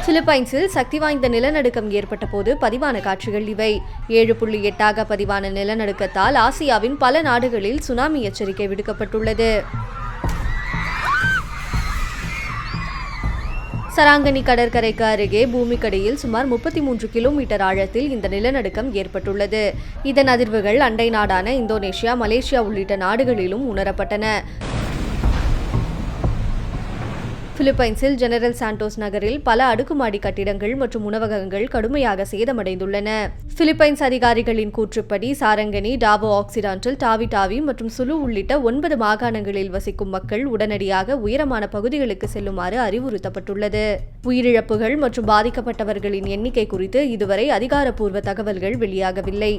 பிலிப்பைன்ஸில் சக்தி வாய்ந்த நிலநடுக்கம் ஏற்பட்ட போது பதிவான காட்சிகள் இவை. 7.8 பதிவான நிலநடுக்கத்தால் ஆசியாவின் பல நாடுகளில் சுனாமி எச்சரிக்கை விடுக்கப்பட்டுள்ளது. சராங்கனி கடற்கரைக்கு அருகே பூமிக்கடியில் சுமார் 33 கிலோமீட்டர் ஆழத்தில் இந்த நிலநடுக்கம் ஏற்பட்டுள்ளது. இதன் அதிர்வுகள் அண்டை நாடான இந்தோனேஷியா, மலேசியா உள்ளிட்ட நாடுகளிலும் உணரப்பட்டன. பிலிப்பைன்ஸில் ஜெனரல் சாண்டோஸ் நகரில் பல அடுக்குமாடி கட்டிடங்கள் மற்றும் உணவகங்கள் கடுமையாக சேதமடைந்துள்ளன. பிலிப்பைன்ஸ் அதிகாரிகளின் கூற்றுப்படி சாரங்கனி, டாவோ ஆக்சிடென்டல், டாவி மற்றும் சுலு உள்ளிட்ட 9 மாகாணங்களில் வசிக்கும் மக்கள் உடனடியாக உயரமான பகுதிகளுக்கு செல்லுமாறு அறிவுறுத்தப்பட்டுள்ளது. உயிரிழப்புகள் மற்றும் பாதிக்கப்பட்டவர்களின் எண்ணிக்கை குறித்து இதுவரை அதிகாரப்பூர்வ தகவல்கள் வெளியாகவில்லை.